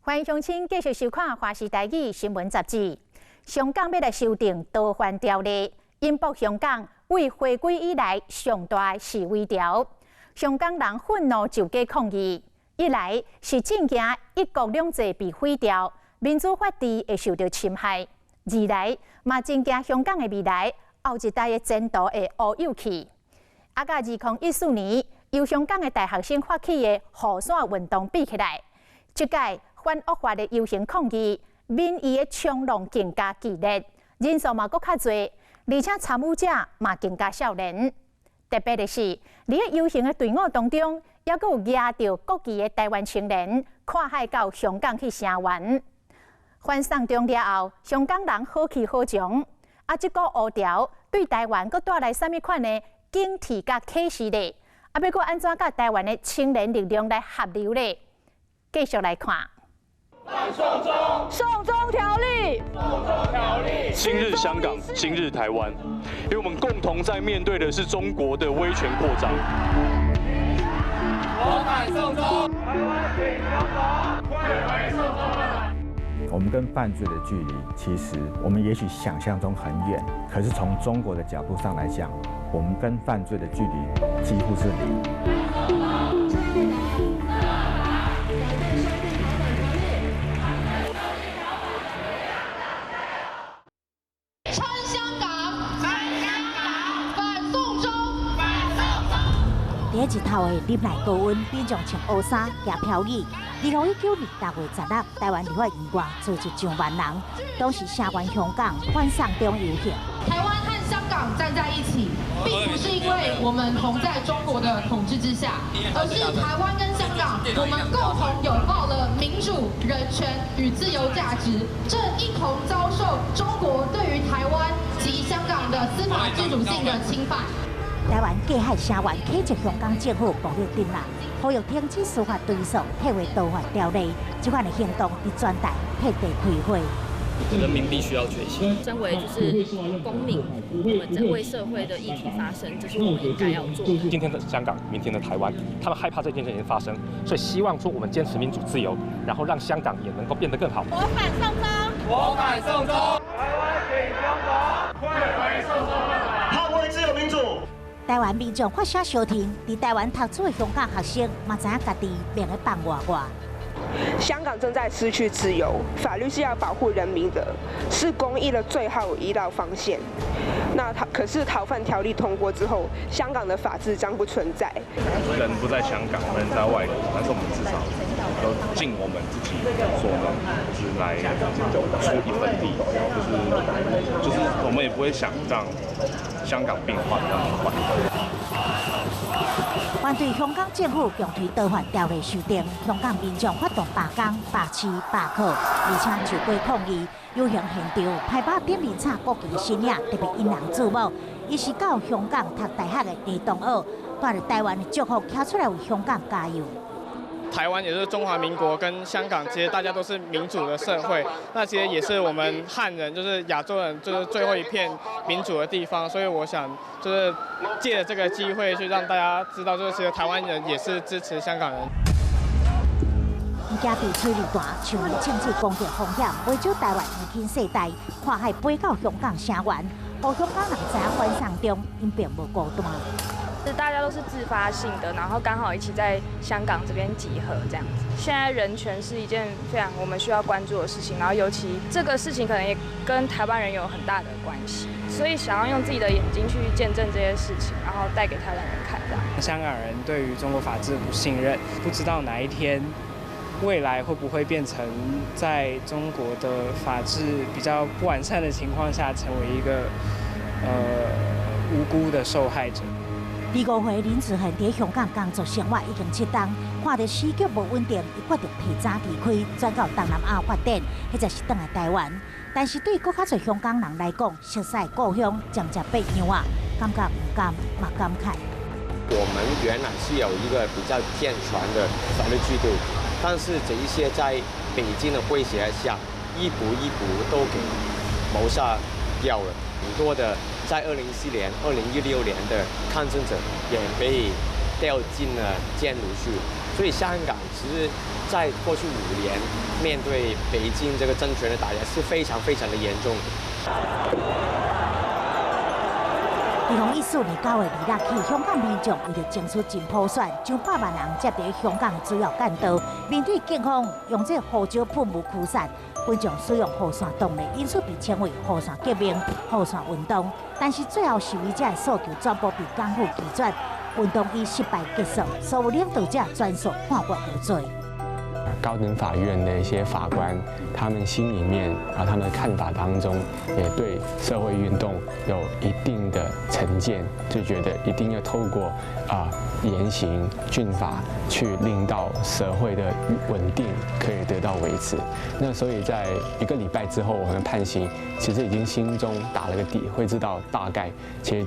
欢迎乡亲继续收看《华视台语新闻杂志》。香港要来修订逃犯条例，引爆香港为回归以来上大的示威潮。香港人愤怒就街抗议，一来是正惊一国两制被毁掉，民主法治会受到侵害；二来嘛正惊香港的未来后一代的前途会乌有去。甲2014年由香港的大学生发起的雨伞运动比起来，这届反恶法的游行抗议，民意的冲浪更加激烈，人数嘛搁较多，而且参与者嘛更加少年。特别的是，伫个游行的队伍当中，还阁有抓到国旗的台湾青年，跨海到香港去声援。反送中了后，香港人好气好强，这个乌条对台湾阁带来什么款的警惕甲启示呢？要阁安怎甲台湾的青年力量来合流呢？继续来看。送中条例，今日香港，今日台湾，因为我们共同在面对的是中国的威权扩张。我反送中，台湾挺香港，退回送中。我们跟犯罪的距离，其实我们也许想象中很远，可是从中国的角度上来讲，我们跟犯罪的距离几乎是零。第一头的林内高温，民众穿乌衫、夹飘椅。2019年6月16日，台湾立法院外组织上万人，当时声援香港反送中游行。台湾和香港站在一起，并不是因为我们同在中国的统治之下，而是台湾跟香港，我们共同拥抱了民主、人权与自由价值，正一同遭受中国对于台湾及香港的司法自主性的侵犯。台湾加害声援启斥香港政府暴力镇压，呼吁停止司法追诉，退回逃犯条例。这款的行动伫全台遍地开花。人民必须要觉醒。身为就是公民，我们在为社会的议题发声，这是我们应该要做的。今天的香港，明天的台湾，他们害怕这件事情发生，所以希望说我们坚持民主自由，然后让香港也能够变得更好。我反送中，我反送中，台湾挺香港，退回送中，捍卫自由民主。台湾民众发声相挺，伫台湾读书的香港学生嘛知影家己免去放外挂。香港正在失去自由，法律是要保护人民的，是公益的最后一道防线。可是逃犯条例通过之后，香港的法治将不存在。人不在香港，人在外国，但是我们至少都尽我们自己所能，就是来出一份力，就是我们也不会想让香港变化得更坏。反对香港政府强推逃犯条例修订，香港民众发动罢工、罢市、罢课，而且就街抗议。游行现场派把点名插国旗的身影，特别引人注目。伊是到香港读大学的李东岳，带着台湾的祝福，跳出来为香港加油。台湾也是中华民国跟香港，其实大家都是民主的社会，那其实也是我们汉人，就是亚洲人，就是最后一片民主的地方。所以我想，就是借着这个机会去让大家知道，就是其实台湾人也是支持香港人。而家被催泪弹、像于政治攻击风险，为咗台湾年轻世代跨海飞到香港声援，互香港人知影反送中，因并无孤单。大家都是自发性的，然后刚好一起在香港这边集合这样子。现在人权是一件非常我们需要关注的事情，然后尤其这个事情可能也跟台湾人有很大的关系，所以想要用自己的眼睛去见证这些事情，然后带给台湾人看这样。香港人对于中国法治不信任，不知道哪一天未来会不会变成在中国的法治比较不完善的情况下，成为一个无辜的受害者。第5回林志恒伫香港工作生活已经7年，看到时局无稳定，伊决定提早离开，转到东南亚发展，或者是转来台湾。但是对搁较侪香港人来讲，熟悉故乡渐渐变样啊，感觉唔甘嘛感慨。我们原来是有一个比较健全的法律制度，但是这一些在北京的威胁下，一步一步都给谋杀掉了。很多的在2014年、2016年的抗争者也被掉进了监狱去，所以香港其实在过去5年面对北京这个政权的打压是非常非常的严重的。2014年9月2日起，香港民众为了争取真普选，上百万人接在香港主要干道，面对警方用这胡椒喷雾驱散，群众使用雨伞动力，因此被称为雨伞革命、雨伞运动。但是最后示威者的诉求全部被港府拒绝，运动以失败结束，所有领导者全数判决无罪。高等法院的一些法官，他们心里面他们的看法当中，也对社会运动有一定的成见，就觉得一定要透过严刑峻法去令到社会的稳定可以得到维持。那所以在1个礼拜之后，我们判刑其实已经心中打了个底，会知道大概其实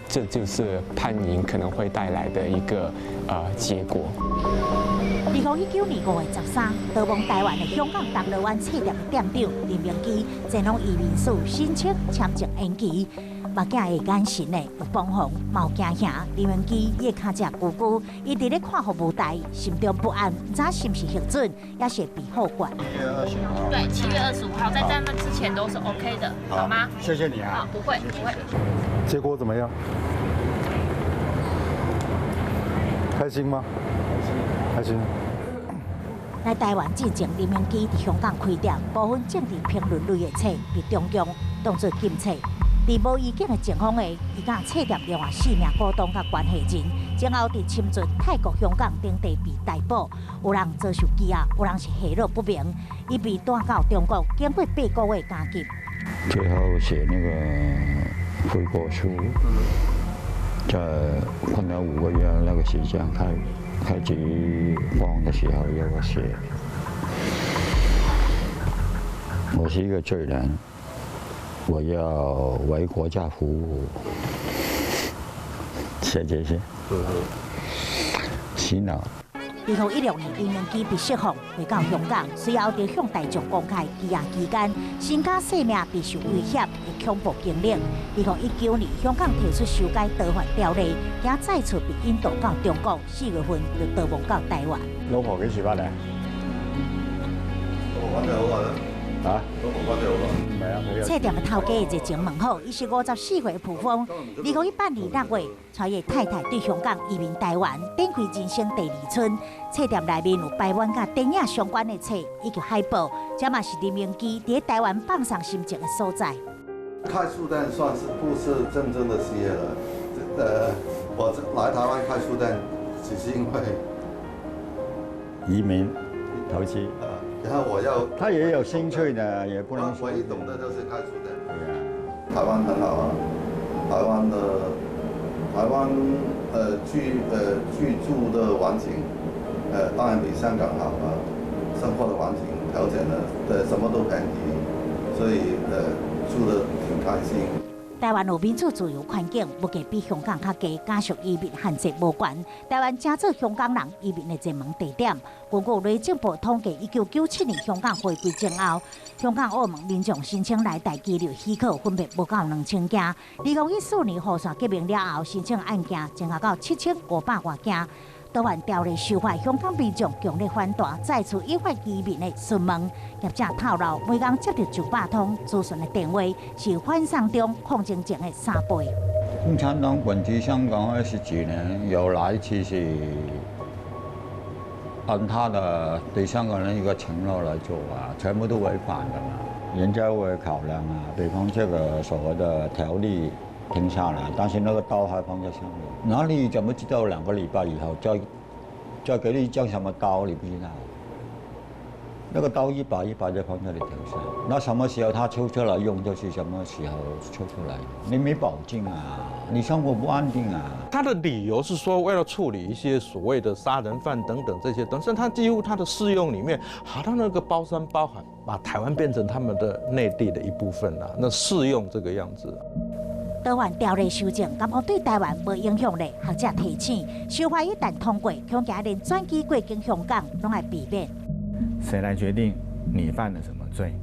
这就是判刑可能会带来的一个结果。2019年5月13日，逃亡台湾的香港铜锣湾册店店长林明基，前往移民署申请签证延期。目镜的眼神的有帮忙，冒惊吓。林明基腋脚只咕咕，伊伫咧看服务台，心中不安，唔知是不是核准，也是被后管。对，7月25号，在那之前都是 OK 的，好吗？谢谢你啊。好，不会。结果怎么样？开心吗？开心。来台湾之前，林明基伫香港开店，部分政治评论类的册被中共当作禁册。伫无预警的情况下，伊甲册店另外4名股东甲关系人，前后伫侵入泰国、香港等地被逮捕，有人遭受羁押，有人是下落不明。伊被带到中国，经过8个月监禁。最后写那个悔过书，在困了5个月那个时间开局放的时候有我写，我是一个罪人，我要为国家服务，写这些，洗脑。2016年，林明基被释放，回到香港，随后就向大众公开羁押期间，身家性命备受威胁的恐怖经历。2019年，香港提出修改逃犯条例，也再次被引渡到中国，4月份就逃亡到台湾。老婆幾時翻嚟？我揾咗好耐啦。嚇？老婆揾咗好耐。唔係啊，佢。册店的頭家熱情問好，伊是54歲的蒲鋒。2018年6月，帶伊太太對香港移民台灣，展開人生第2春。册店內面有台灣甲電影相關的冊以及海報，這嘛是林明基在台灣放上心情的所在。開書店算是不是真正的事業了？我來台灣開書店，只是因為移民投資。然後我要他也有興趣的，也不能說。唯一懂的就是開書店。對啊，台灣很好啊，台灣居住的環境，當然比香港好啊，生活的環境條件呢，什麼都便宜，所以住得挺開心。台灣有民主自由環境，物價比香港較低，加上移民限制無懸，台灣正做香港人移民的熱門地點。根據內政部統計，1997年香港回歸前後，香港澳門民眾申請來台居留許可分別無到2000件。2014年雨傘革命了後，申請案件增加到7500多件。逃犯條例修法，香港民眾強烈反彈，再次依法移民的詢問。業者透露，每天接到900通諮詢的電話，是反送中抗爭前的3倍。共產黨管治香港20幾年，有哪一次是按他的對香港人一個承諾來做啊？全部都違反的嘛。人家會考量啊，比方這個所謂的條例停下來，但是那個刀還放在上面，哪裡怎麼知道2個禮拜以後再給你將什麼刀？你不知道。那個刀一把一把就放在你頭上，那什麼時候他抽出來用，就是什麼時候抽出來，你沒保證啊，你生活不安定啊。他的理由是說，為了處理一些所謂的殺人犯等等這些，但是他幾乎他的適用裡面，好像那個包山包海，把台灣變成他們的內地的一部分啦，那適用這個樣子。逃犯條例修正，敢講對台灣無影響咧？學者提醒，修法一旦通過，恐驚連轉機過境香港攏會避免。誰來決定你犯了什麼罪？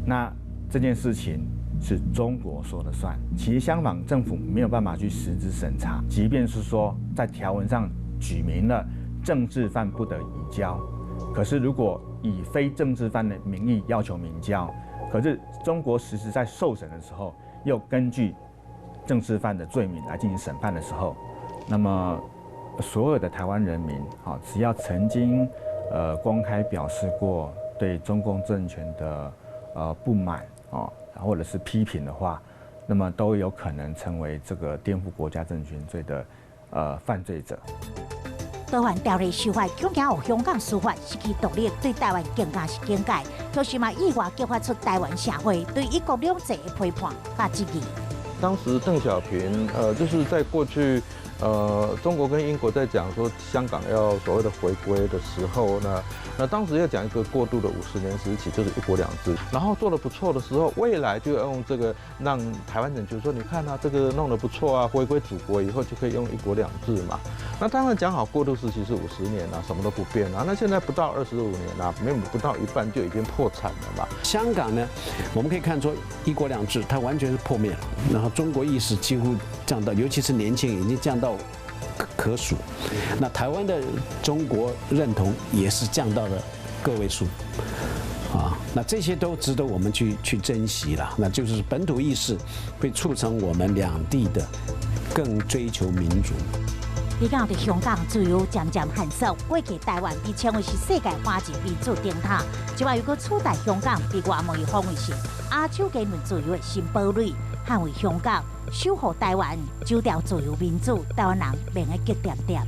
那這件事情是中國說了算。其實香港政府沒有辦法去實質審查，即便是說在條文上舉明了政治犯不得移交。可是如果以非政治犯的名义要求民交，可是中国实施在受审的时候，又根据政治犯的罪名来进行审判的时候，那么所有的台湾人民，只要曾经公开表示过对中共政权的不满或者是批评的话，那么都有可能成为这个颠覆国家政权罪的犯罪者。逃犯条例修法，恐惊有香港司法失去独立，对台湾更加是警戒，同时嘛意外激发出台湾社会对一国两制的批判和质疑。当时邓小平就是在过去中国跟英国在讲说香港要所谓的回归的时候呢，那当时要讲一个过渡的50年时期，就是1国2制，然后做得不错的时候，未来就要用这个让台湾人觉得说，你看啊，这个弄得不错啊，回归祖国以后就可以用1国2制嘛。那当然讲好过渡时期是50年啊，什么都不变啊，那现在不到25年啊，没有不到一半就已经破产了嘛。香港呢，我们可以看出1国2制它完全是破灭了，然后中国意识几乎降到，尤其是年轻人已经降到可数。那台湾的中国认同也是降到了个位数，那这些都值得我们去珍惜了。那就是本土意识会促成我们两地的更追求民主。你讲的香港自由渐渐限缩，过去台湾被称为是世界法治民主灯塔，即摆又搁取代香港被外贸易防卫成亚洲言论自由的新堡垒，捍卫香港，守护台湾，走掉自由民主，台湾人免个激点点。